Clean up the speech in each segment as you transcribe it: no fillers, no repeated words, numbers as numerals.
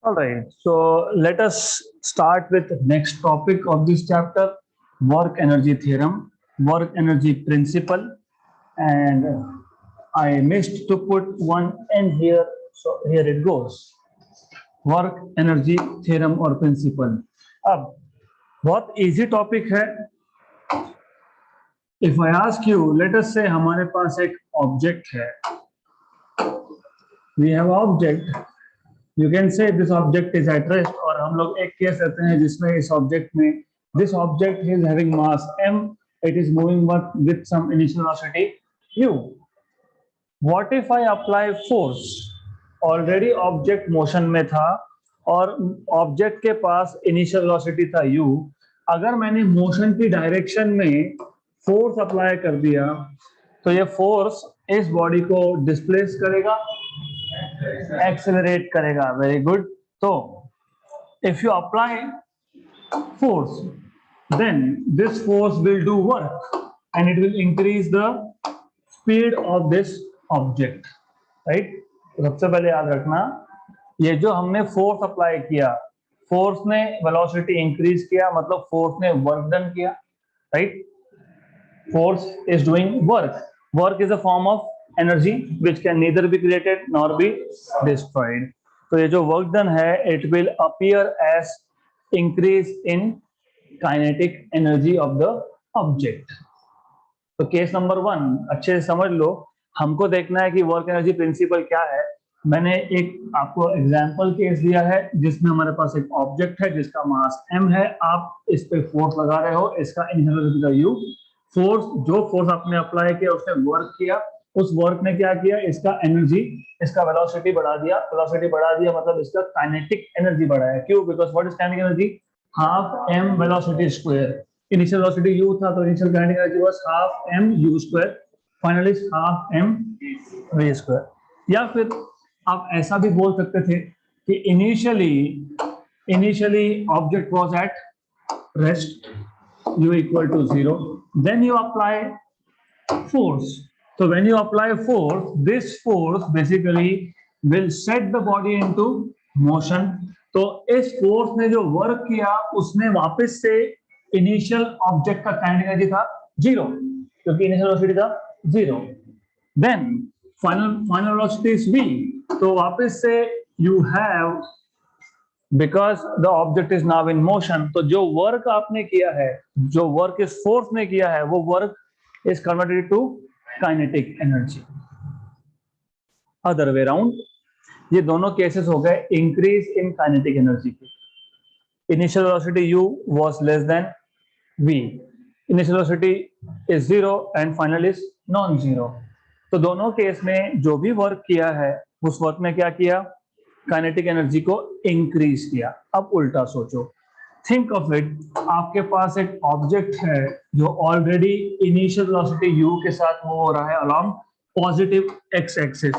All right, so let us start with next topic of this chapter, work energy theorem, work energy principle, and I missed to put one N here, so here it goes. Work energy theorem और principle. अब बहुत easy topic है. If I ask you, let us say हमारे पास एक object है. We have object. You can say this object is at rest, और हम लोग एक केस लेते हैं जिसमें इस ऑब्जेक्ट में this object is having mass m, it is moving with some initial velocity u. What if I apply force? Already object motion में था और ऑब्जेक्ट के पास इनिशियल वेलोसिटी था u. अगर मैंने मोशन की डायरेक्शन में फोर्स अप्लाई कर दिया तो ये फोर्स इस बॉडी को डिस्प्लेस करेगा, एक्सेलरेट करेगा. Very good. तो if you apply force, then this force will do work and it will increase the speed of this object, right? सबसे पहले याद रखना, ये जो हमने फोर्स अप्लाई किया, फोर्स ने वेलोसिटी इंक्रीज किया, मतलब फोर्स ने वर्क डन किया, right? Force is doing work. Work is a form of energy which can neither be created nor be destroyed. तो ये जो वर्क डन है, it will appear as increase in kinetic energy of the object. तो case number 1 अच्छे से समझ लो. हमको देखना है कि वर्क एनर्जी प्रिंसिपल क्या है. मैंने एक आपको एग्जांपल केस दिया है जिसमें हमारे पास एक ऑब्जेक्ट है जिसका मास m है. आप इस पे फोर्स लगा रहे हो, इसका इनिशियल वेलोसिटी u. फोर्स, जो फोर्स आपने अप्लाई किया उसने वर्क किया, उस वर्क ने क्या किया, इसका एनर्जी, इसका वेलोसिटी बढ़ा दिया. वेलोसिटी बढ़ा दिया मतलब इसका काइनेटिक एनर्जी बढ़ाया. क्यों? Because what is kinetic energy? Half m velocity square. Initial velocity u था तो initial kinetic energy was half m u square, finally half m v square. या फिर आप ऐसा भी बोल सकते थे कि initially object was at rest, u equal to 0, then you apply force. So when you apply force, this force basically will set the body into motion. तो इस फोर्स ने जो वर्क किया उसने वापस से इनिशियल ऑब्जेक्ट का काइनेटिक एनर्जी था 0, क्योंकि इनिशियल वेलोसिटी था 0. Then final velocity is v. तो वापस से you have, because the object is now in motion, तो जो वर्क आपने किया है, जो वर्क इस फोर्स ने किया है, वो work is converted to kinetic energy. Other way round. ये दोनों केसेस हो गए इंक्रीज इन काइनेटिक एनर्जी के. Initial velocity u was less than v, initial velocity is 0 and final is non zero. तो दोनों केस में जो भी वर्क किया है उस वर्क ने क्या किया, काइनेटिक एनर्जी को इंक्रीज किया. अब उल्टा सोचो, थिंक ऑफ इट. आपके पास एक ऑब्जेक्ट है जो ऑलरेडी इनिशियल वेलोसिटी u के साथ मूव हो रहा है अलोंग पॉजिटिव x एक्सिस.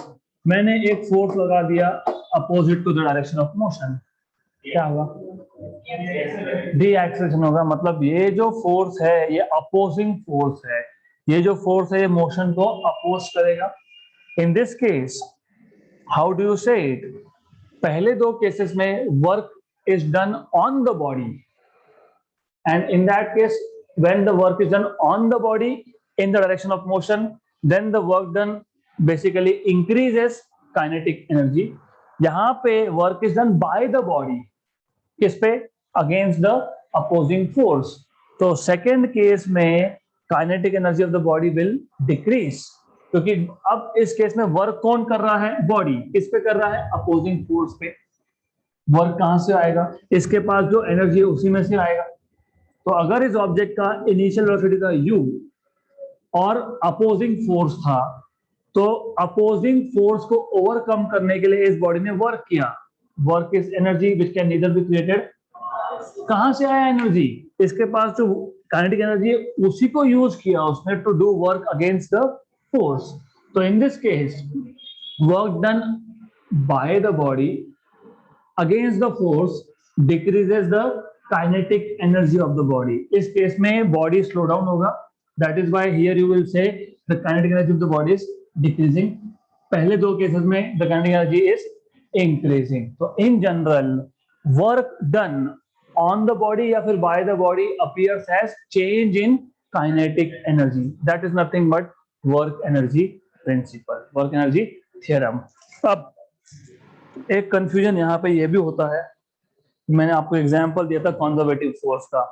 मैंने एक फोर्स लगा दिया opposite to the direction of motion. क्या होगा? डी एक्सेलरेशन होगा. मतलब ये जो फोर्स है ये अपोजिंग फोर्स है. ये जो फोर्स है ये मोशन को अपोज करेगा. इन this case how do you से इट? पहले दो केसेस में work is done on the body, and in that case when the work is done on the body in the direction of motion, then the work done basically increases kinetic energy. यहाँ पे work is done by the body, किस पे? against the opposing force. तो second case में kinetic energy of the body will decrease, क्योंकि अब इस case में वर्क कौन कर रहा है? बॉडी. किस पे कर रहा है? अपोजिंग फोर्स पे. वर्क कहां से आएगा? इसके पास जो एनर्जी है उसी में से आएगा. तो अगर इस ऑब्जेक्ट का इनिशियल वेलोसिटी था u और अपोजिंग फोर्स था, तो अपोजिंग फोर्स को ओवरकम करने के लिए इस बॉडी ने वर्क किया. Work is energy which can neither be created. कहां से आया एनर्जी? इसके पास जो काइनेटिक एनर्जी है उसी को यूज किया उसने to do work against the force. तो in this case work done by the body against the force decreases the kinetic energy of the body. इस केस में बॉडी स्लो डाउन होगा. That is why here you will say the kinetic energy of the body is decreasing. पहले दो cases में the kinetic energy is increasing. तो in general work done on the body या फिर bye the body appears as change in kinetic energy, that is nothing but work energy principle, work energy theorem. अब एक confusion यहाँ पे ये भी होता है, मैंने आपको एग्जांपल दिया था कंजर्वेटिव फोर्स का।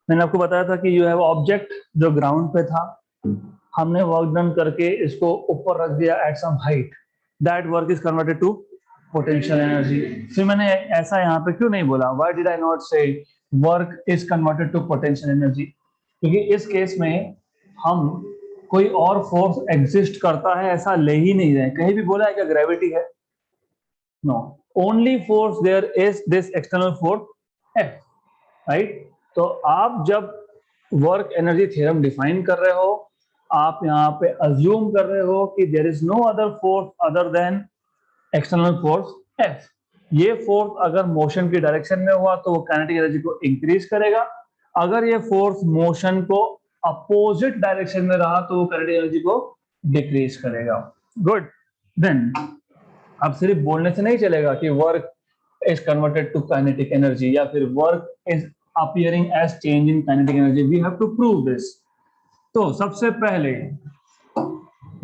मैंने आपको बताया था कि यू हैव ऑब्जेक्ट जो ग्राउंड पे था, हमने वर्क डन करके इसको ऊपर रख दिया at some height, that work is converted to potential energy. फिर मैंने ऐसा यहाँ पे क्यों नहीं बोला, why did I not say work is converted to potential energy? क्योंकि इस केस में हम कोई और फोर्स एग्जिस्ट करता है ऐसा ले ही नहीं रहे। कहीं भी बोला है क्या ग्रेविटी है? No, only force there is this external force F, right? तो आप जब वर्क एनर्जी थ्योरम डिफाइन कर रहे हो, आप यहाँ पे अज्यूम कर रहे हो कि there is no other force other than external force F. ये फोर्स अगर मोशन की डायरेक्शन में हुआ तो वो काइनेटिक एनर्जी को इंक्रीज करेगा, अगर ये फोर्स मोशन को अपोजिट डायरेक्शन में रहा तो वो काइनेटिक एनर्जी को डिक्रीज करेगा। गुड, देन अब सिर्फ बोलने से नहीं चलेगा कि work is converted to kinetic energy या फिर work is appearing as change in kinetic energy, we have to prove this. तो सबसे पहले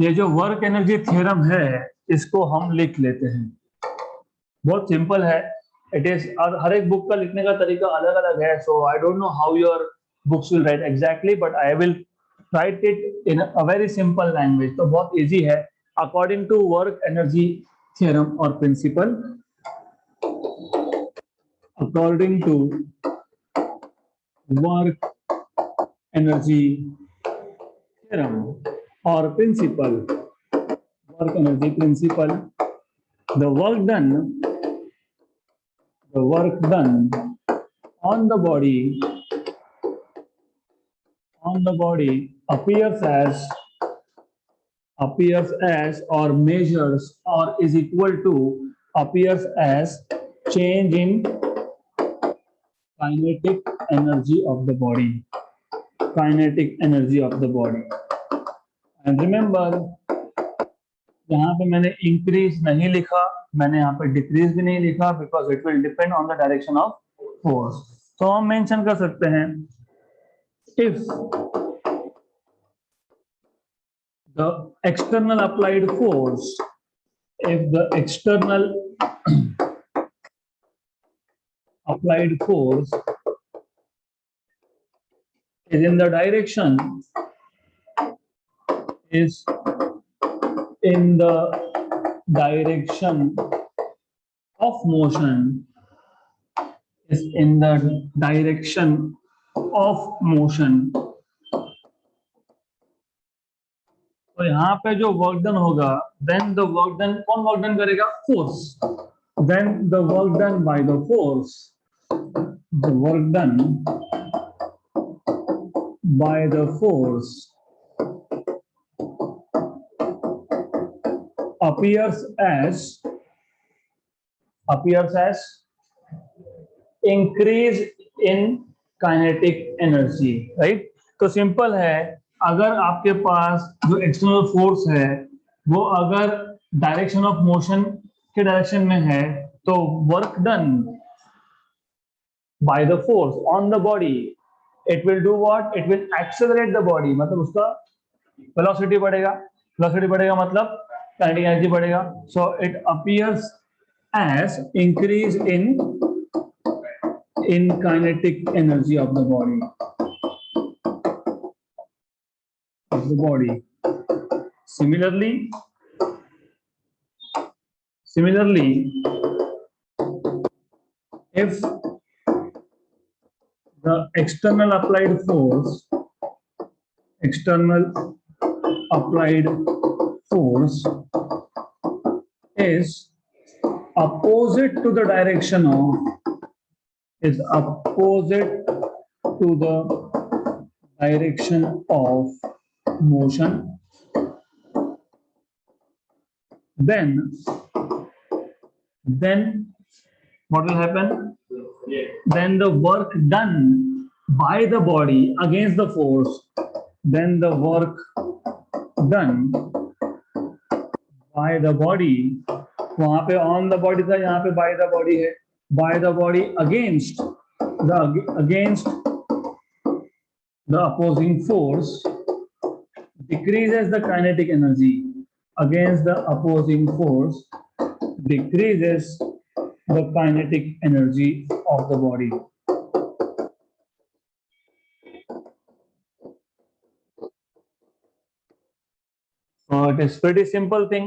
ये जो वर्क एनर्जी थ्योरम है इसको हम लिख लेते हैं। बहुत सिंपल है, इट इज, हर एक बुक का लिखने का तरीका अलग अलग है, so I don't know how your books will write exactly, but I will write it in a very simple language. तो बहुत इजी है, according to work energy theorem और principle, according to work energy theorem or principle, work energy principle, the work done on the body appears as or measures or is equal to appears as change in kinetic energy of the body, kinetic energy of the body. And remember, यहाँ पे मैंने increase नहीं लिखा, मैंने यहाँ पे decrease भी नहीं लिखा, because it will depend on the direction of force. तो हम मेंशन कर सकते हैं, if the external applied force, if the external applied force is in the direction of motion, is in the direction of motion, तो यहाँ पे जो work done होगा, देन द वर्क डन, कौन वर्क डन करेगा? Force. Then the work done by the force, the work done by the force appears as increase in kinetic energy, right? तो simple है, अगर आपके पास जो एक्सटर्नल फोर्स है वो अगर डायरेक्शन ऑफ मोशन के डायरेक्शन में है, तो work done by the force on the body, it will do what? It will accelerate the body, मतलब उसका वेलोसिटी बढ़ेगा। वेलोसिटी बढ़ेगा मतलब काइनेटिक एनर्जी बढ़ेगा। So it appears as increase in kinetic energy of the body, Similarly, if the external applied force is opposite to the direction of motion, then what will happen? Then the work done by the body against the force, then the work done by the body वहां पे on the body था, यहाँ पे bye the body है. Bye the body against the opposing force decreases the kinetic energy. Against the opposing force decreases the kinetic energy of the body. So it is pretty simple thing.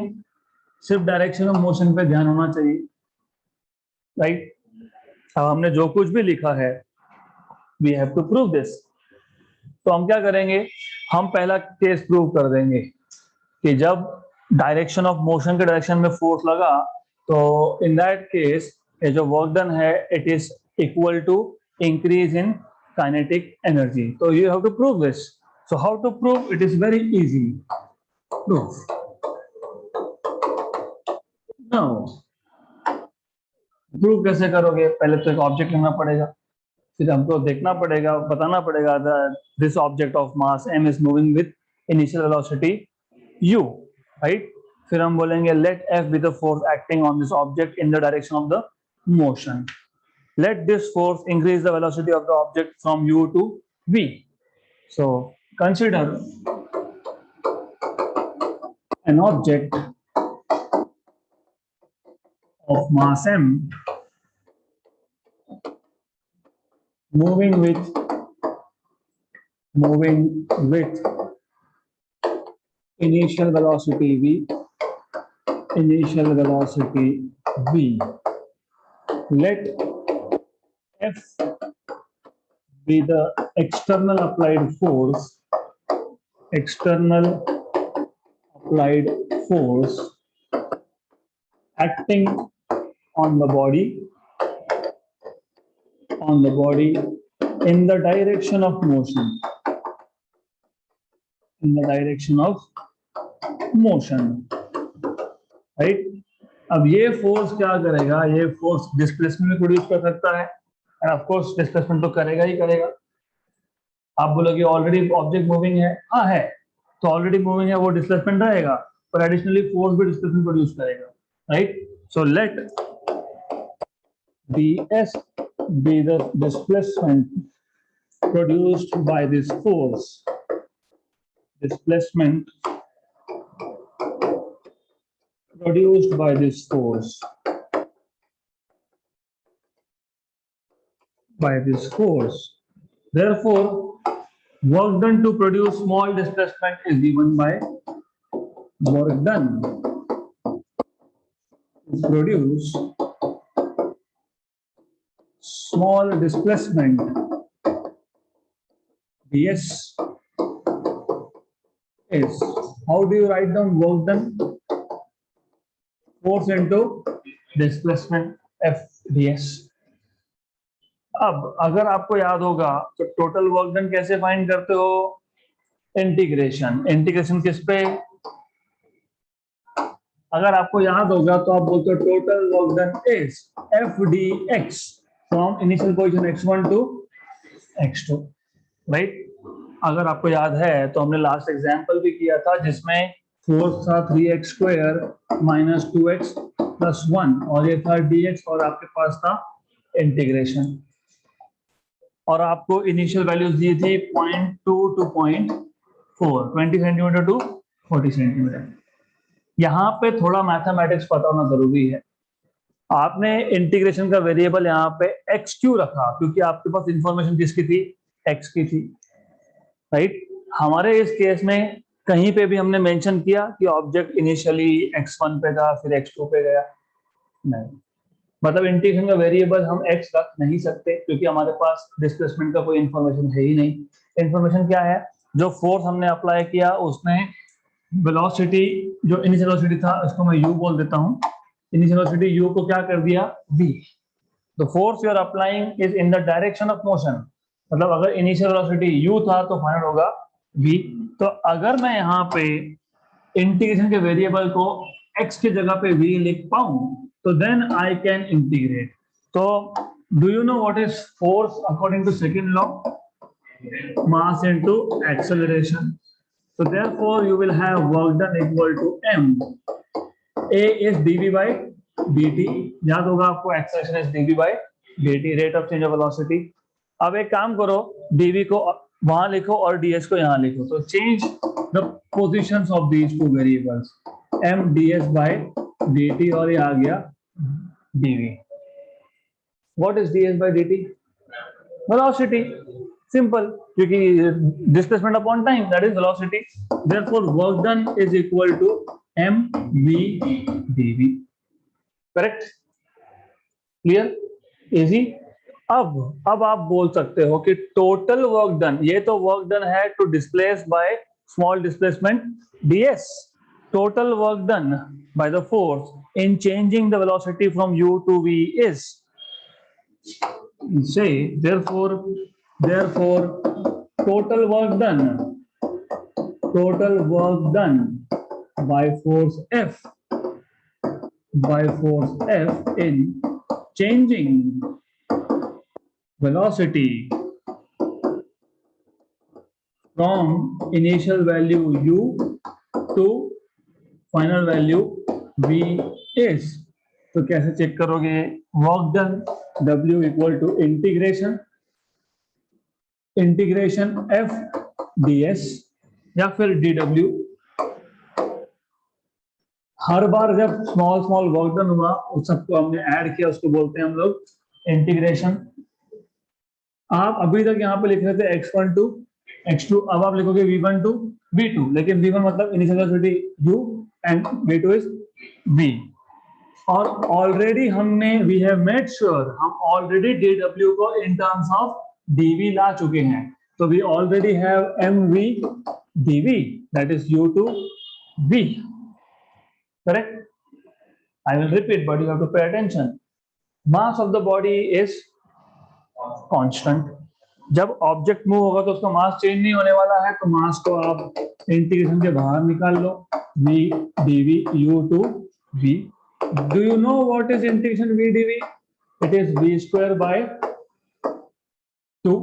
सिर्फ direction of motion पे ध्यान होना चाहिए, right. अब हमने जो कुछ भी लिखा है, we have to prove this. तो हम क्या करेंगे, हम पहला केस प्रूव कर देंगे कि जब डायरेक्शन ऑफ मोशन के डायरेक्शन में फोर्स लगा, तो इन दैट केस ये जो वर्क डन है it is equal to increase in kinetic energy. तो you have to prove this. So how to prove? It is very easy. Prove now. Prove कैसे करोगे? पहले तो एक ऑब्जेक्ट लेना पड़ेगा, फिर हमको देखना पड़ेगा, बताना पड़ेगा this object of mass m is moving with initial velocity u, right. फिर हम बोलेंगे let f be the force acting on this object in the direction of the motion. Let this force increase the velocity of the object from u to v. So consider an object of mass m moving with initial velocity v. Let f be the external applied force acting on the body in the direction of motion. Right. अब ये force क्या करेगा? ये force displacement में produce कर सकता है, end of course displacement तो करेगा ही करेगा. आप बोलोगे ऑलरेडी ऑब्जेक्ट मूविंग है. हाँ है, तो ऑलरेडी मूविंग है, वो डिस्प्लेसमेंट रहेगा, पर एडिशनली फोर्स भी डिस्प्लेसमेंट प्रोड्यूस करेगा, right. So let ds be the displacement produced by this force. Displacement produced by this force. Therefore, work done to produce small displacement is given by work done to produce small displacement ds is, how do you write down work done? Force into displacement f ds. अब अगर आपको याद होगा तो total work done कैसे find करते हो? Integration किस पे? अगर आपको याद होगा तो आप बोलते हो total work done is F D X from initial position x1 to x2, right. अगर आपको याद है तो हमने लास्ट एग्जांपल भी किया था जिसमें फोर्स था 3x square minus 2x plus 1, और ये था dx, और आपके पास था इंटीग्रेशन, और आपको इनिशियल वैल्यूज दी थी 0.2 टू 0.4, 20 सेंटीमीटर टू 40 सेंटीमीटर. यहाँ पे थोड़ा मैथमेटिक्स पता होना जरूरी है. आपने इंटीग्रेशन का वेरिएबल यहाँ पे x क्यों रखा? क्योंकि आपके पास इंफॉर्मेशन किसकी थी? x की थी, राइट. हमारे इस केस में कहीं पे भी हमने मेंशन किया कि ऑब्जेक्ट इनिशियली x1 पे था, फिर x2 पे गया? नहीं. मतलब इंटीग्रेशन का वेरिएबल हम x रख नहीं सकते क्योंकि हमारे पास डिस्प्लेसमेंट का कोई इंफॉर्मेशन है ही नहीं. इंफॉर्मेशन क्या है? जो फोर्स हमने अप्लाई किया उसमें वेलोसिटी, जो इनिशियल वेलोसिटी था उसको मैं u बोल देता हूँ. इनिशियल वेलोसिटी u को क्या कर दिया? v. The force you are applying is in the direction of motion. मतलब अगर इनिशियल वेलोसिटी u था तो फाइनल होगा v. तो अगर मैं यहाँ पे इंटीग्रेशन के वेरिएबल को x की जगह पे v लिख पाऊं तो देन आई कैन इंटीग्रेट. तो do you know what is force according to second law? Mass into acceleration. So therefore you will have work done equal to m. A is dv by dt, याद होगा आपको acceleration is dv by dt, rate of change of velocity. अब एक काम करो, dv को वहां लिखो और ds को यहां लिखो, तो change the positions of these two variables, m ds by dt और ये आ गया dv। What is ds by dt? Velocity, simple, क्योंकि displacement upon time that is velocity, therefore work done is equal to mv dv। Correct, clear, easy. अब आप बोल सकते हो कि टोटल वर्क डन, ये तो वर्क डन है to displace by small displacement ds, total work done by the force in changing the velocity from u to v is, say therefore total work done by force F in changing velocity from initial value u to final value v is। तो कैसे check करोगे? Work done W equal to integration F ds या फिर dW। हर बार जब small work done हुआ उस सबको हमने ऐड किया, उसको बोलते हैं हम लोग इंटीग्रेशन। आप अभी तक यहाँ पे लिख रहे थे x1 to x2, अब आप लिखोगे v1 to v2, लेकिन v1 मतलब initial velocity u and v2 is v। और ऑलरेडी हमने वी हैव मेड श्योर, हम ऑलरेडी dw को इन टर्म्स ऑफ dv ला चुके हैं, तो we already have mv dv that is u to v। Correct, I will repeat but you have to pay attention. Mass of the body is constant, जब object move होगा तो उसका mass change नहीं होने वाला है, तो मास को आप इंटीग्रेशन के बाहर निकाल लो, v dv u to v। Do you know what is integration v dv? It is v square by 2।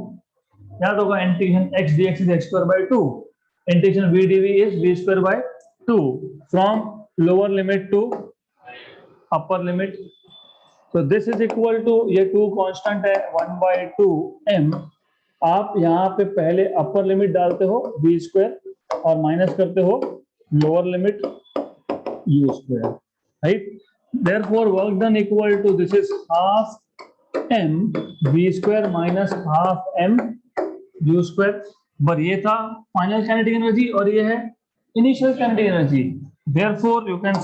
याद होगा integration x dx is x square by 2, integration v dv is v square by 2 from lower limit to upper limit। so this is equal to, ये 2 constant है, 1 by 2 m। आप यहाँ पे पहले upper limit डालते हो v स्क्वायर और minus करते हो lower limit u square, right. therefore work done equal to, this is half m v square minus half m u square। पर ये था फाइनल काइनेटिक एनर्जी और ये है initial kinetic energy. therefore you can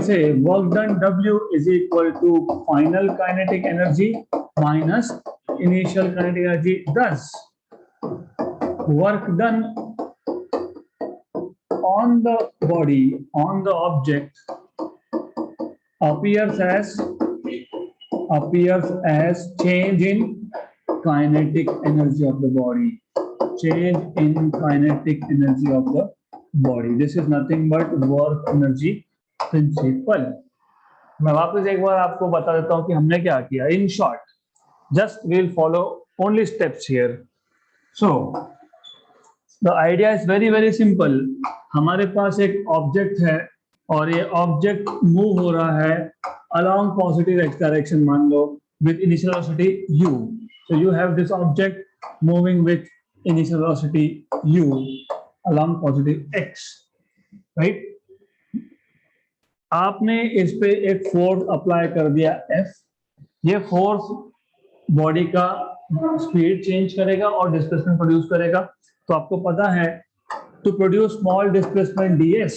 say work done W is equal to final kinetic energy minus initial kinetic energy। thus work done on the body, on the object appears as change in kinetic energy of the body, change in kinetic energy of the body। this is nothing but work energy principle। मैं वापस एक बार आपको बता देता हूं कि हमने क्या किया। In short, just we'll follow only steps here. So the idea is very very simple. हमारे पास एक ऑब्जेक्ट है और ये ऑब्जेक्ट मूव हो रहा है along positive x direction, मान लो, with initial velocity u। so you have this object moving with initial velocity u along positive x, right। आपने इस पे एक फोर्स अप्लाई कर दिया F, ये फोर्स बॉडी का स्पीड चेंज करेगा और डिस्प्लेसमेंट प्रोड्यूस करेगा। तो आपको पता है to produce small displacement ds,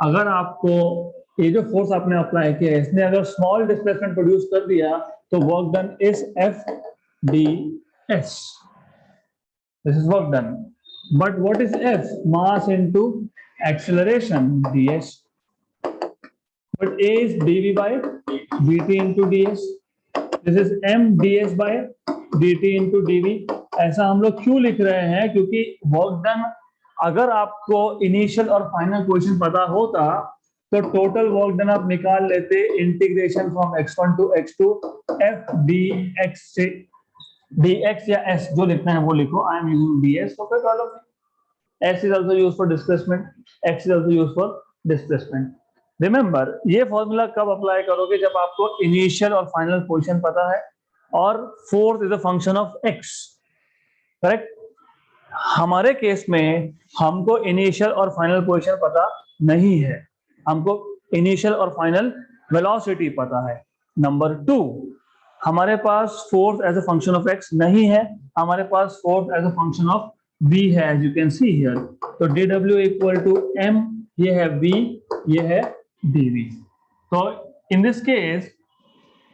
अगर आपको ये जो फोर्स आपने अप्लाई किया इसने अगर स्मॉल डिस्प्लेसमेंट प्रोड्यूस कर दिया तो work done is F ds, this is work done. But what is F? Mass into acceleration ds, but a is dv by dt into ds, this is m ds by dt into dv। ऐसा हम लोग क्यों लिख रहे हैं? क्योंकि work done, अगर आपको इनिशियल और फाइनल पोजीशन पता होता तो टोटल वर्क डन आप निकाल लेते integration from x1 to x2 f dx से, dx या s जो लिखना है वो लिखो, आई एम यूजिंग ds, तो कोई प्रॉब्लम नहीं। S is also used for displacement, X is also used for displacement. Remember, ये फॉर्मूला कब अप्लाई करोगे? जब आपको इनिशियल और फाइनल पोजीशन पता है और force is a function of x, correct? हमारे केस में हमको इनिशियल और फाइनल पोजीशन पता नहीं है, हमको इनिशियल और फाइनल वेलोसिटी पता है। नंबर 2, हमारे पास force as a function of x नहीं है, हमारे पास force as a function of v है, as you can see here. तो dw इक्वल टू m, ये है v, ये है dv। तो in this case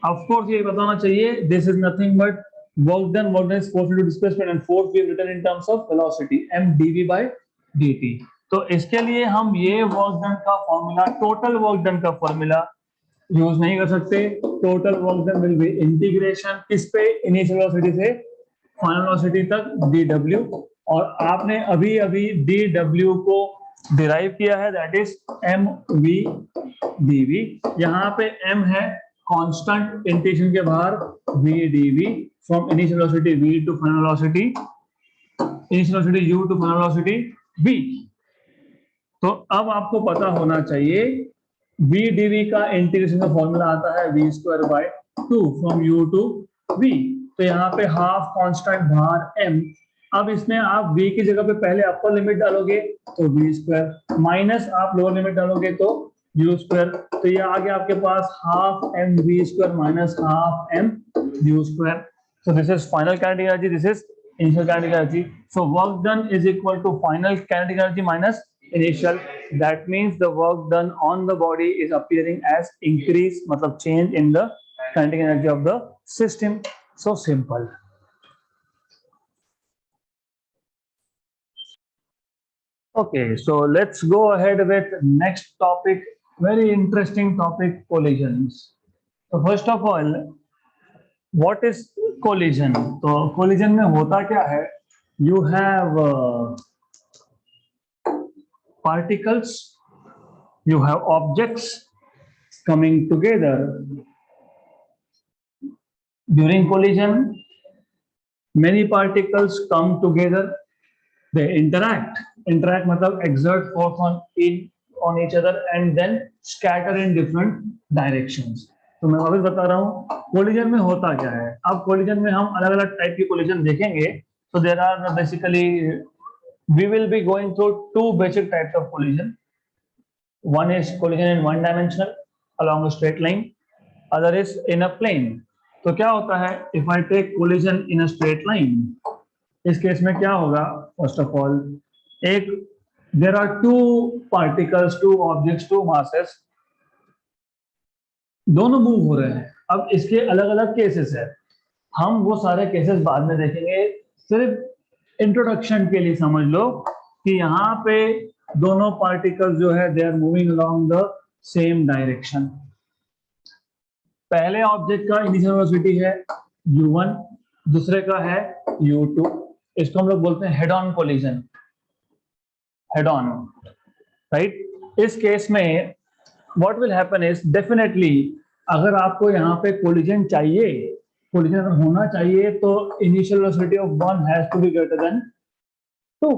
of course ये बताना चाहिए, this is nothing but work done is force into displacement and force we have written in terms of velocity m dv by dt। तो इसके लिए हम ये वर्क डन का फॉर्मूला, टोटल वर्क डन का फॉर्मूला यूज नहीं कर सकते। Total work done will be integration किस पे? इनिशियल वेलोसिटी से फाइनल वेलोसिटी तक dw, और आपने अभी अभी dw को डिराइव किया है, दैट इज mv dv। यहाँ पे m है कांस्टेंट, इंटीग्रेशन के बाहर v dv from initial velocity v to final velocity, initial velocity u to final velocity v। तो अब आपको पता होना चाहिए v dv का इंटीग्रेशन का फॉर्मूला आता है v square by 2 from u to v। तो यहाँ पे हाफ कांस्टेंट बाहर m। अब इसमें आप v की जगह पे पहले अपर लिमिट डालोगे तो v स्क्वायर, माइनस आप लोअर लिमिट डालोगे तो u स्क्वायर। तो ये आ गया आपके पास half m v square minus half m u square. So this is final kinetic energy, this is initial kinetic energy. So work done is equal to final kinetic energy minus initial. That means the work done on the body is appearing as increase, मतलब change in the kinetic energy of the system. So simple. Okay, so let's go ahead with next topic. Very interesting topic, collisions. So first of all, what is collision? तो collision में होता क्या है? You have particles, you have objects coming together. During collision, many particles come together, they interact मतलब exert force on each other and then scatter in different directions. तो मैं अभी बता रहा हूँ कोलिजन में होता क्या है। अब कोलिजन में हम अलग अलग टाइप की कोलिजन देखेंगे। So there are basically, we will be going through two basic types of collision. One is collision in one dimensional along a straight line, other is in a plane. तो क्या होता है if I take collision in a straight line, इस case में क्या होगा? First of all, एक there are two particles, two objects, two masses, दोनों मूव हो रहे हैं। अब इसके अलग अलग केसेस है, हम वो सारे केसेस बाद में देखेंगे। सिर्फ इंट्रोडक्शन के लिए समझ लो कि यहाँ पे दोनों पार्टिकल्स जो है they are moving along the same direction. पहले ऑब्जेक्ट का इनिशियल वेलोसिटी है u1, दूसरे का है u2। इसको हम लोग बोलते हैं head on collision, head on, right. इस केस में what will happen is, definitely अगर आपको यहाँ पे कोलिजन चाहिए, कोलिजन अगर होना चाहिए तो initial velocity of one has to be greater than 2,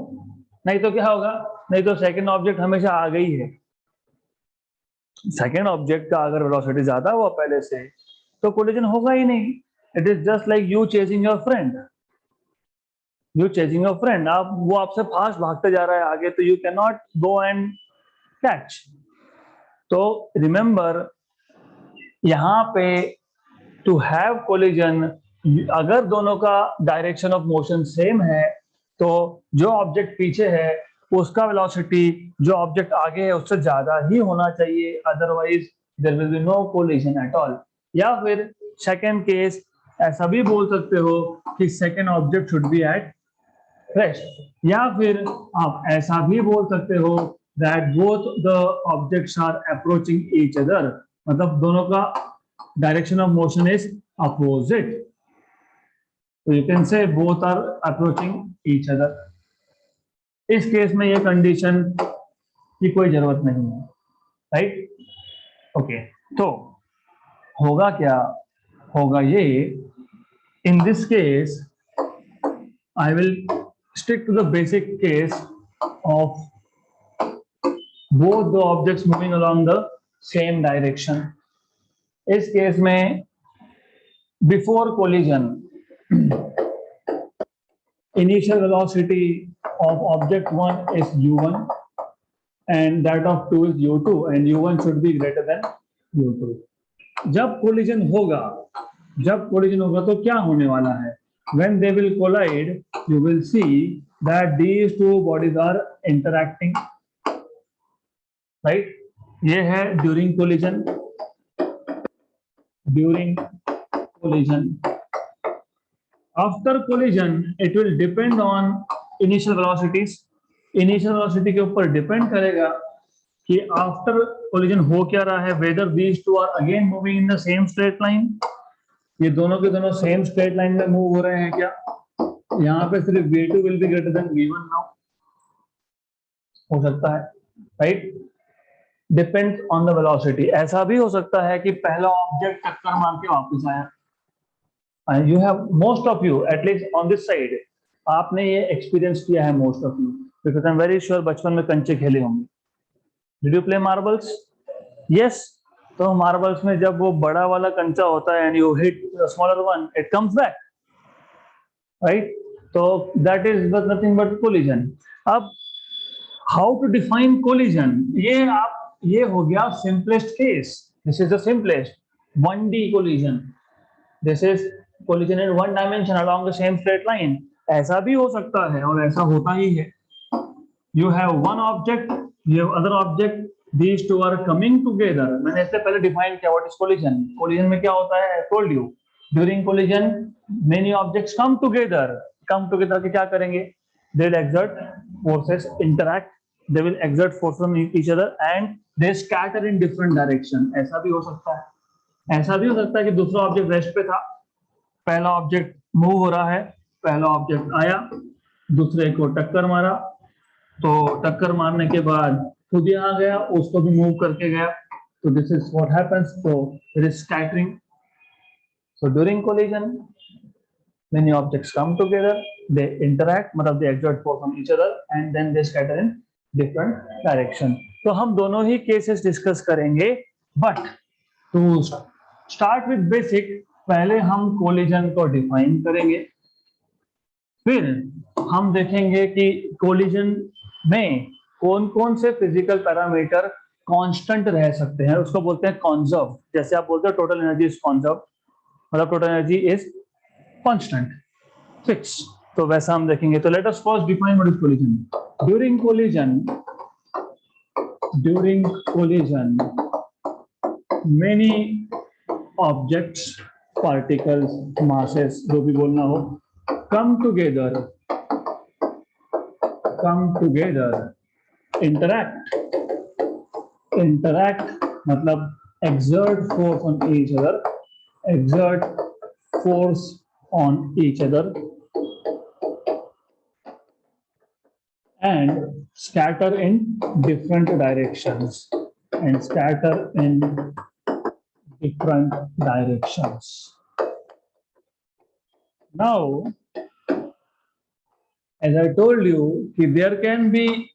नहीं तो क्या होगा? नहीं तो सेकंड ऑब्जेक्ट हमेशा आ गई है। सेकंड ऑब्जेक्ट का अगर वेलोसिटी ज्यादा हुआ पहले से तो कोलिजन होगा ही नहीं। It is just like you chasing your friend, you chasing your friend, आप वो आपसे फास्ट भागते जा रहा है आगे, तो you can not go and catch. तो रिमेंबर, यहाँ पे टू हैव कोलिजन, अगर दोनों का डायरेक्शन ऑफ मोशन सेम है तो जो ऑब्जेक्ट पीछे है उसका वेलोसिटी जो ऑब्जेक्ट आगे है उससे ज्यादा ही होना चाहिए, otherwise there will be no collision at all. या फिर सेकंड केस ऐसा भी बोल सकते हो कि second object should be at rest, या फिर आप ऐसा भी बोल सकते हो that both the objects are approaching each other, मतलब दोनों का direction of motion is opposite, तो you can say both are approaching each other. इस केस में ये कंडीशन की कोई जरूरत नहीं है, राइट? ओके, तो होगा क्या? होगा ये, इन this case I will stick to the basic case of both the objects moving along the same direction. इस केस में before collision initial velocity of object 1 is u1 and that of 2 is u2 and u1 should be greater than u2. जब collision होगा तो क्या होने वाला है? When they will collide, you will see that these two bodies are interacting, right? ये है during collision. After collision, it will depend on initial velocities. Initial velocity के ऊपर depend करेगा कि after collision हो क्या रहा है, whether these two are again moving in the same straight line. ये दोनों के दोनों सेम स्ट्रेट लाइन में मूव हो रहे हैं क्या? यहाँ पे सिर्फ v2 will be greater than v1 now. हो सकता है, right? Depends on the velocity. ऐसा भी हो सकता है कि पहला ऑब्जेक्ट टक्कर मार के वापस आया. And you have, most of you, at least on this side, आपने ये एक्सपीरियंस किया है, most of you, because I'm very sure बचपन में कंचे खेले होंगे. Did you play marbles? Yes. तो मार्बल्स में जब वो बड़ा वाला कंचा होता है and you hit the smaller one, it comes back, right? So that is but nothing but collision. अब how to define collision? ये हो गया simplest case. This is the simplest 1D collision. This is collision in one dimension along the same straight line. ऐसा भी हो सकता है और ऐसा होता ही है. You have one object, you have other object. These two are coming together. मैंने इससे पहले डिफाइन किया what is collision. Collision में क्या होता है? I told you. During collision, many objects come together. Come together के क्या करेंगे? They will exert forces, interact. They will exert force on each other and they scatter in different direction. ऐसा भी हो सकता है. ऐसा भी हो सकता है कि दूसरा ऑब्जेक्ट रेस्ट पे था, पहला ऑब्जेक्ट मूव हो रहा है, पहला ऑब्जेक्ट आया, दूसरे को टक्कर मारा, तो टक्कर मारने के बाद खुद यहाँ गया, उसको भी मूव करके गया. तो दिस इज व्हाट हैपेंस. तो it is scattering. So during collision many objects come together, they interact, मतलब they exert force on each other and then they scatter in different direction. तो हम दोनों ही केसेस डिस्कस करेंगे, but to start with basic, पहले हम collision को define करेंगे, फिर हम देखेंगे कि कोलिजन में कौन कौन से फिजिकल पैरामीटर कांस्टेंट रह सकते हैं, उसको बोलते हैं कॉन्जर्व. जैसे आप बोलते हैं टोटल एनर्जी इज कॉन्जर्व, मतलब total energy is constant, fix. तो वैसा हम देखेंगे. तो let us first define what is collision. During collision many objects, particles, masses, जो भी बोलना हो, come together, interact मतलब exert force on each other and scatter in different directions. Now, as I told you, there can be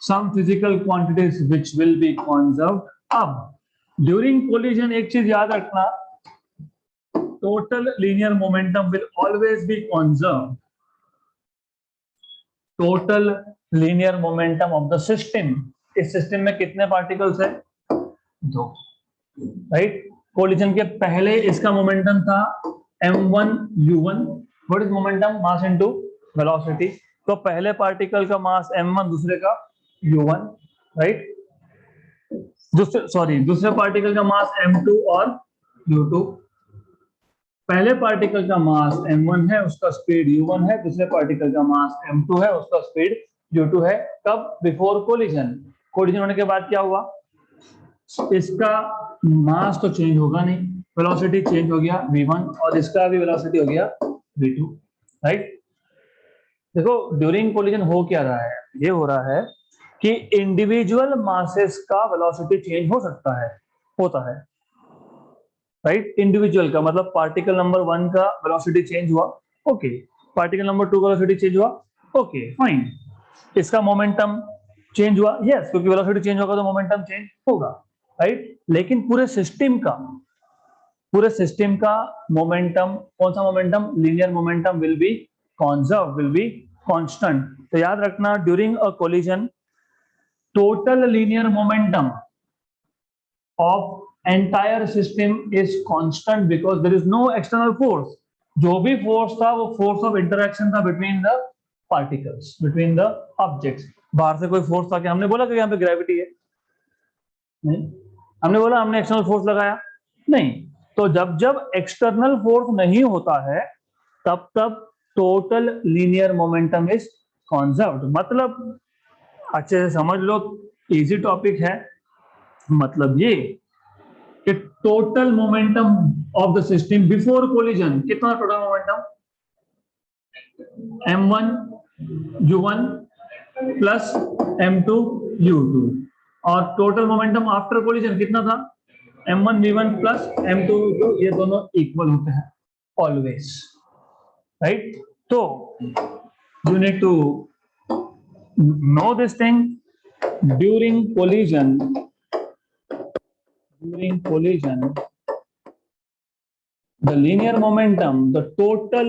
some physical quantities which will be conserved. अब during collision एक चीज याद रखना, total linear momentum will always be conserved. Total linear momentum of the system. इस system में कितने particles है? 2, right? Collision के पहले इसका मोमेंटम था m1 u1. What is momentum? Mass into velocity. तो पहले पार्टिकल का मास m1, दूसरे का u1, राइट? दूसरे पार्टिकल का मास m2 और u2. पहले पार्टिकल का मास m1 है, उसका स्पीड u1 है, दूसरे पार्टिकल का मास m2 है, उसका स्पीड u2 है. कब? Before collision. कोलिजन होने के बाद क्या हुआ? इसका मास तो चेंज होगा नहीं, वेलोसिटी चेंज हो गया v1 और इसका भी वेलोसिटी हो गया v2, राइट? देखो ड्यूरिंग कोलिजन हो क्या रहा है? ये हो रहा है कि इंडिविजुअल मासेस का वेलोसिटी चेंज हो सकता है, होता है, राइट? इंडिविजुअल का मतलब पार्टिकल नंबर 1 का वेलोसिटी चेंज हुआ, ओके. पार्टिकल नंबर 2 का वेलोसिटी चेंज हुआ, ओके, फाइन. इसका मोमेंटम चेंज हुआ, यस, क्योंकि वेलोसिटी चेंज होगा तो मोमेंटम चेंज होगा, राइट। लेकिन पूरे सिस्टम का मोमेंटम, कौन सा momentum, linear momentum will be conserved, will be constant। तो याद रखना, during a collision total linear momentum of entire system is constant because there is no external force. जो भी फोर्स था वो फोर्स ऑफ इंटरेक्शन था between the particles, between the objects. बाहर से कोई फोर्स था क्या? हमने बोला कि यहाँ पे ग्रेविटी है? नहीं। हमने बोला हमने एक्सटर्नल फोर्स लगाया? नहीं। तो जब जब एक्सटर्नल फोर्स नहीं होता है तब तब total linear momentum is conserved. मतलब अच्छे से समझ लो, इजी टॉपिक है। मतलब ये कि total momentum of the system before collision कितना? Total momentum m1 u1 plus m2 u2, और टोटल मोमेंटम आफ्टर कोलिजन कितना था? m1 v1 plus m2 u2। ये दोनों इक्वल होते हैं ऑलवेज, राइट। तो you need to know this thing during collision the linear momentum, the total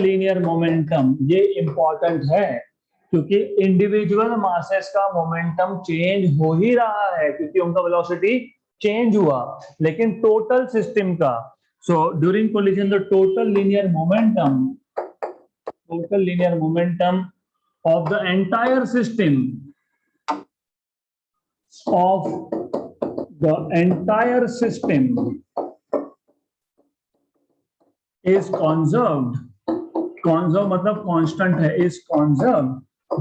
linear momentum, ये important है क्योंकि इंडिविजुअल मासेस का मोमेंटम चेंज हो ही रहा है क्योंकि उनका वेलोसिटी चेंज हुआ, लेकिन टोटल सिस्टम का, so during collision the total linear momentum of the entire system is conserved। conserve मतलब constant है, is conserved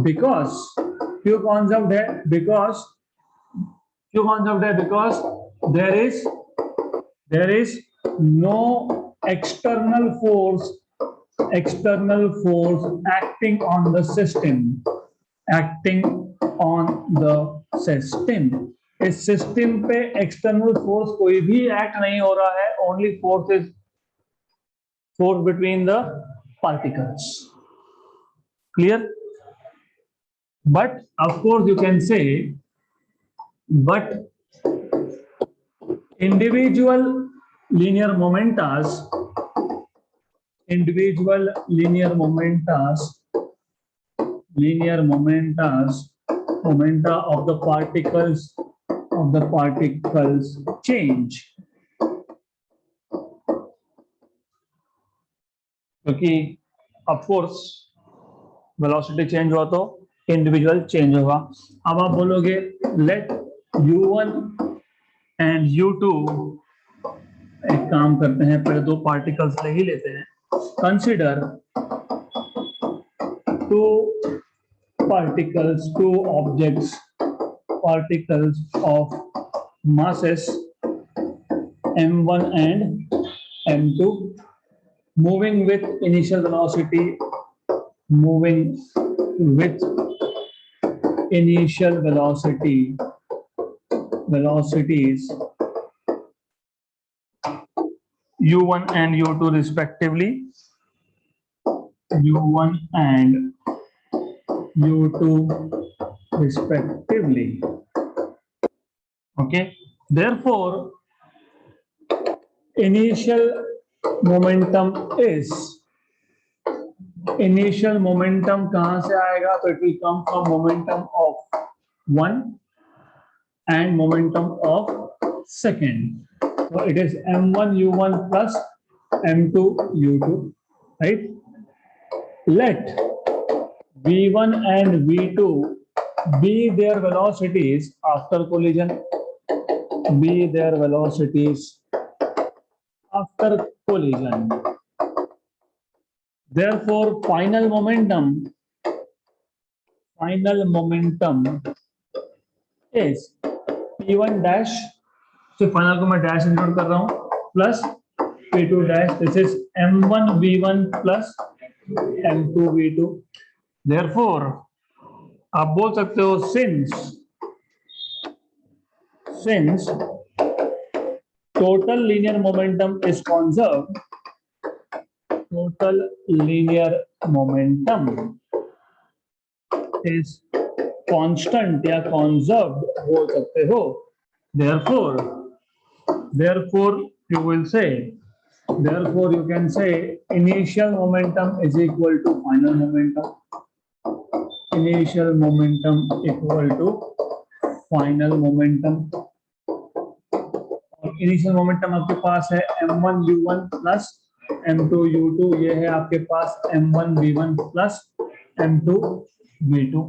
because, क्यों conserved है? because there is no external force acting on the system। इस system पे external force कोई भी act नहीं हो रहा है, only force between the particles. Clear? But of course you can से, but individual linear momentas momenta of the particles change, क्योंकि ऑफ कोर्स वेलोसिटी चेंज हुआ तो इंडिविजुअल चेंज होगा। अब आप बोलोगे लेट u1 एंड u2, एक काम करते हैं, पहले दो पार्टिकल्स ले ही लेते हैं। Consider two objects, particles of masses m1 and m2 moving with initial velocities u1 and u2 respectively, okay। Therefore initial momentum कहां से आएगा? तो it will come from momentum of one and momentum of second, so it is m1 u1 plus m2 u2, right? Let v1 and v2 be their velocities after collision, therefore final momentum is p1 dash, so final को मैं dash include कर रहा हूं, plus p2 dash, this is m1 v1 plus m2 v2। therefore आप बोल सकते हो since total linear momentum is conserved, total linear momentum is constant या कंजर्व्ड बोल सकते हो। therefore you will say, therefore you can say initial momentum is equal to final momentum, initial momentum equal to final momentum। और initial momentum आपके पास है m1 u1 plus m2 u2, ये है आपके पास m1 v1 plus m2 v2,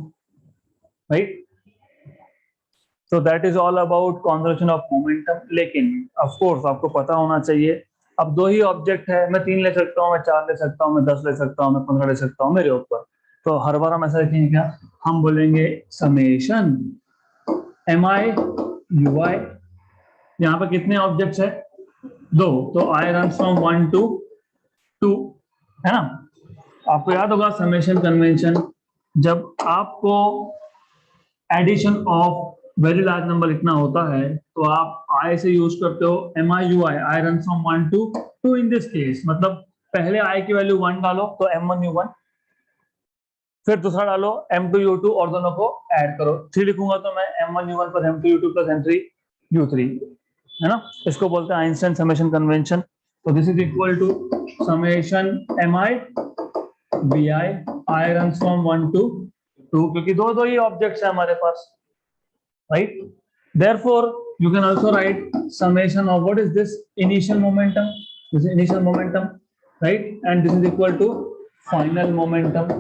right. So that is all about conservation of momentum। लेकिन of course आपको पता होना चाहिए, अब दो ही ऑब्जेक्ट है, मैं 3 ले सकता हूँ, मैं 4 ले सकता हूँ, मैं 10 ले सकता हूँ, मैं 15 ले सकता हूँ मेरे ऊपर। तो हर बार हम ऐसा लिखेंगे क्या, हम बोलेंगे समेशन mi ui। यहाँ पर कितने ऑब्जेक्ट्स है, 2, तो i रन फ्रॉम 1 to 2, है ना। आपको याद होगा समेशन कन्वेंशन, जब आपको addition of very large number लिखना होता है तो आप i से यूज करते हो MIUI, i run from 1 to 2 in this case. मतलब पहले i की वैल्यू 1 डालो तो m1 u1, फिर दूसरा डालो m2 u2 और दोनों को ऐड करो। 3 लिखूंगा तो मैं m1 u1 plus m2 u2 plus m3 u3, है ना। इसको बोलते हैं आइंस्टाइन समेशन कन्वेंशन। तो this is equal to summation mi vi, i run from 1 to 2, क्योंकि दो ही ऑब्जेक्ट्स है हमारे पास, right? Therefore you can also write summation of what is this initial momentum, this is initial momentum, right? And this is equal to final momentum।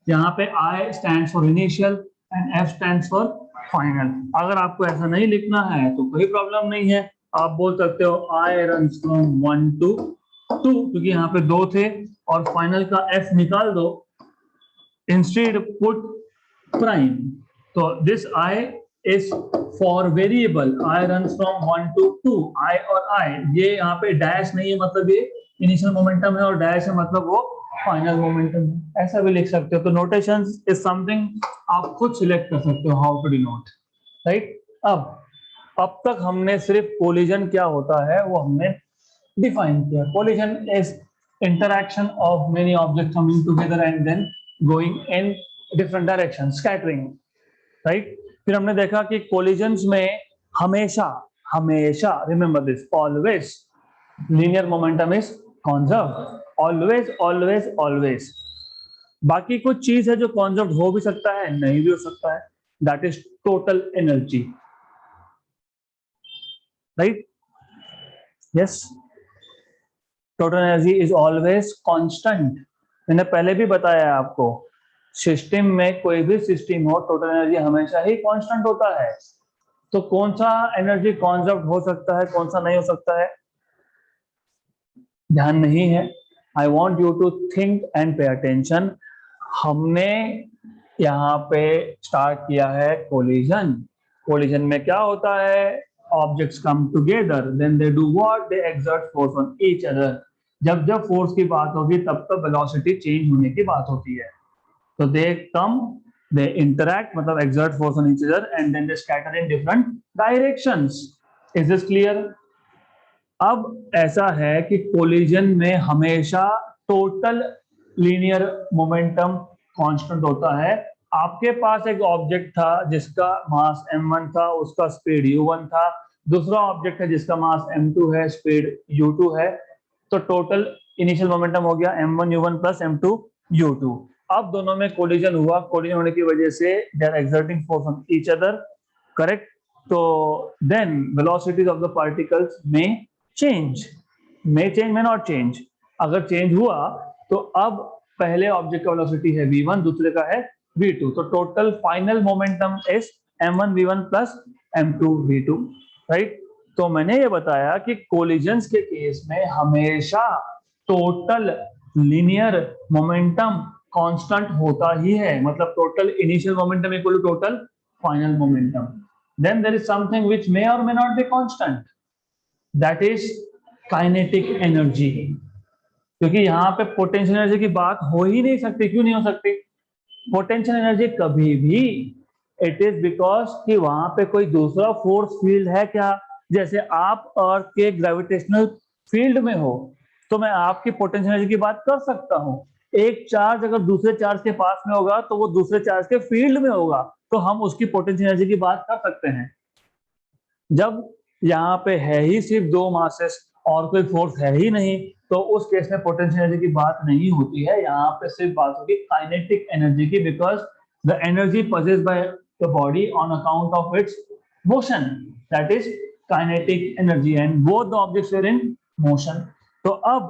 यहाँ पे I stands for initial and F stands for final। अगर आपको ऐसा नहीं लिखना है तो कोई प्रॉब्लम नहीं है, आप बोल सकते हो I runs from 1 to 2, क्योंकि यहाँ पे 2 थे, और फाइनल का F निकाल दो, instead put prime। तो this I is for variable I runs from 1 to 2, I और I, ये यहाँ पे डैश नहीं है, मतलब ये इनिशियल मोमेंटम है, और डैश है मतलब वो फाइनल मोमेंटम है, ऐसा भी लिख सकते हो। तो नोटेशंस इज समथिंग आप खुद सिलेक्ट कर सकते हो हाउ टू डिनोट, राइट। अब तक हमने सिर्फ कोलिजन क्या होता है वो हमने डिफाइन किया। Collision is interaction of many objects coming together and then going in different direction, scattering, right. फिर हमने देखा कि कोलिजन्स में हमेशा remember this, always linear momentum is conserved, always. बाकी कुछ चीज है जो कंजर्व्ड हो भी सकता है, नहीं भी हो सकता है, that is total energy, right. Yes, total energy is always constant. मैंने पहले भी बताया आपको, सिस्टम में कोई भी सिस्टम हो, टोटल एनर्जी हमेशा ही कांस्टेंट होता है। तो कौन सा एनर्जी कंजर्व्ड हो सकता है, कौन सा नहीं हो सकता है, ध्यान नहीं है। I want you to think and pay attention. हमने यहाँ पे स्टार्ट किया है कोलिजन में क्या होता है, objects come together, then they do what, they exert force on each other. जब फोर्स की बात होगी तब तो वेलोसिटी चेंज होने की बात होती है। तो they come, they interact, मतलब exert force on each other, and then they scatter in different directions। Is this clear? अब ऐसा है कि कोलिजन में हमेशा टोटल लीनियर मोमेंटम कांस्टेंट होता है। आपके पास एक ऑब्जेक्ट था जिसका मास m1 था, उसका स्पीड u1 था, दूसरा ऑब्जेक्ट है जिसका मास m2 है, स्पीड u2 है। तो टोटल इनिशियल मोमेंटम हो गया m1 u1 plus m2 u2। अब दोनों में कोलिजन हुआ, कोलिजन होने की वजह से they are exerting force on each other, correct. तो then velocities of the particles में चेंज, मे नॉट चेंज। अगर चेंज हुआ तो अब पहले ऑब्जेक्ट का वेलोसिटी है v1, दूसरे का है v2, तो total final momentum is m1 v1 plus m2 v2, right. तो मैंने ये बताया कि कोलिजन्स के केस में हमेशा टोटल लीनियर मोमेंटम कांस्टेंट होता ही है, मतलब total initial momentum equal to total final momentum. Then there is something which may और may not be constant, that is kinetic energy. क्योंकि यहाँ पे पोटेंशियल एनर्जी की बात हो ही नहीं सकती। क्यों नहीं हो सकती पोटेंशियल एनर्जी कभी भी? इट इज बिकॉज कि वहां पे कोई दूसरा फोर्स फील्ड है क्या? जैसे आप अर्थ के ग्रेविटेशनल फील्ड में हो तो मैं आपकी पोटेंशियल एनर्जी की बात कर सकता हूं। एक चार्ज अगर दूसरे चार्ज के पास में होगा तो वो दूसरे चार्ज के फील्ड में होगा, तो हम उसकी पोटेंशियल एनर्जी की बात कर सकते हैं। जब यहाँ पे है ही सिर्फ दो मासेस और कोई फोर्स है ही नहीं, तो उस केस में पोटेंशियल एनर्जी की बात नहीं होती है, यहाँ पे सिर्फ बात होगी काइनेटिक एनर्जी की, because the energy possessed by the body on account of its motion, that is kinetic energy, and both the objects were in motion. तो अब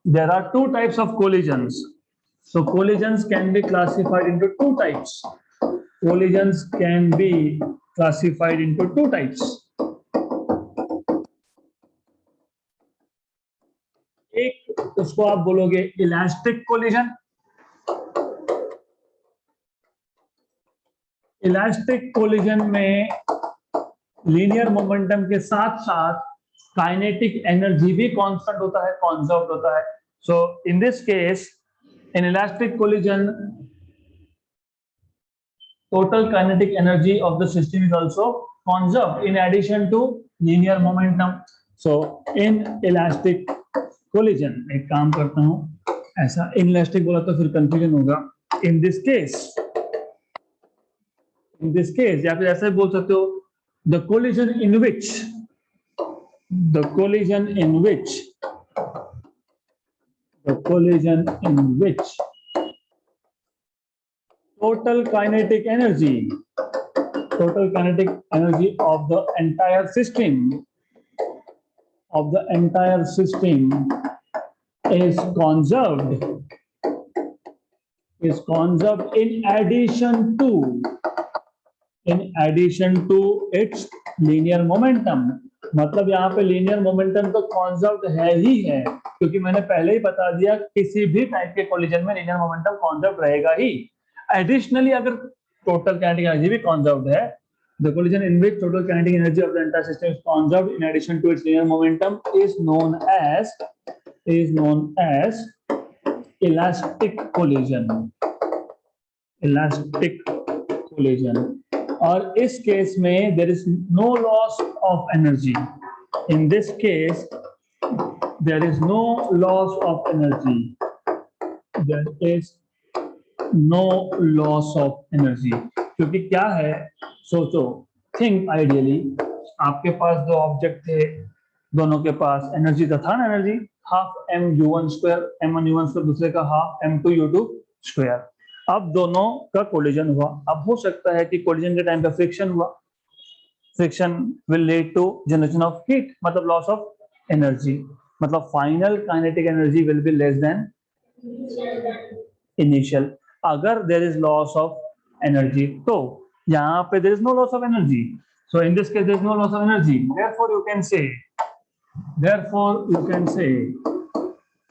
there are two types of collisions. So collisions can be classified into two types. Collisions can be classified into two types. एक उसको आप बोलोगे elastic collision. Elastic collision में linear momentum के साथ साथ काइनेटिक एनर्जी भी कांस्टेंट होता है, कंजर्व्ड होता है। So in this case, in elastic collision, total kinetic energy of the system is also conserved in addition to linear momentum. So in elastic collision, एक काम करता हूं, ऐसा inelastic बोला तो फिर confusion होगा। In this case या फिर ऐसा बोल सकते हो, the collision in which total kinetic energy of the entire system is conserved in addition to its linear momentum। मतलब यहाँ पे लीनियर मोमेंटम तो कॉन्जर्व्ड है ही है, क्योंकि मैंने पहले ही बता दिया किसी भी टाइप के कोलिजन में लीनियर मोमेंटम कॉन्जर्व्ड रहेगा ही। एडिशनली अगर टोटल काइनेटिक एनर्जी भी कॉन्जर्व्ड है, the collision in which total kinetic energy of the entire system is conserved in addition to its linear momentum is known as elastic collision. और इस case में there is no loss of energy. In this case there is no loss of energy, क्योंकि क्या है, सोचो, think ideally, आपके पास दो object थे, दोनों के पास एनर्जी तो था ना, energy half m(u1 square), m1u1 square, दूसरे का हाफ m2u2 स्क्वायर। अब दोनों का कोलिजन हुआ। अब हो सकता है कि कोलिजन के टाइम पे फ्रिक्शन हुआ, friction will lead to generation of heat, मतलब लॉस ऑफ एनर्जी, मतलब final kinetic energy will be less than initial. अगर there is loss of energy, तो यहाँ पे there is no loss of energy, so in this case there is no loss of energy, therefore you can say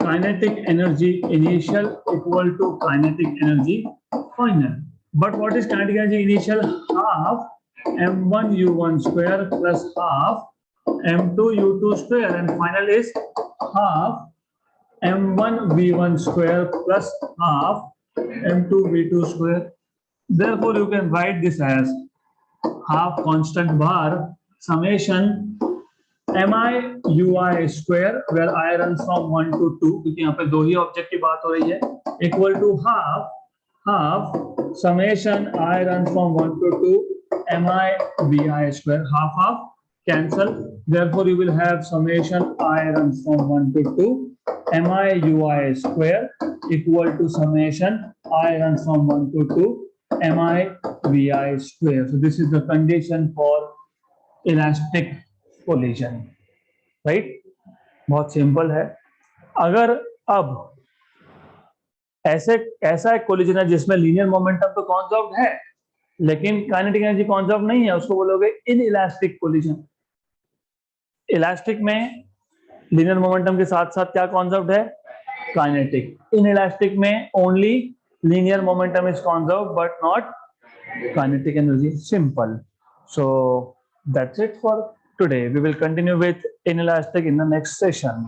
kinetic energy initial equal to kinetic energy final. But what is kinetic energy initial? Half m1u1 square plus half m2u2 square, and final is half m1v1 square plus half m2v2 square. Therefore you can write this as half constant bar summation mi ui square, where I runs from 1 to 2, क्योंकि यहाँ पे दो ही object की बात हो रही है, equal to half summation I runs from 1 to 2 mi vi square, half cancel, therefore you will have summation I runs from 1 to 2 mi ui square equal to summation I runs from 1 to 2 mi vi square. So this is the condition for elastic collision, right? बहुत simple है। अगर अब ऐसा एक collision है जिसमें linear momentum तो कॉन्जर्व्ड है, लेकिन काइनेटिक एनर्जी कॉन्जर्व्ड नहीं है, उसको बोलोगे इन इलास्टिक कोलिजन। इलास्टिक में लीनियर मोमेंटम के साथ साथ क्या कॉन्जर्व्ड है? काइनेटिक। इन इलास्टिक में only linear momentum is conserved but not kinetic energy. Simple. So that's it for today. We will continue with inelastic in the next session.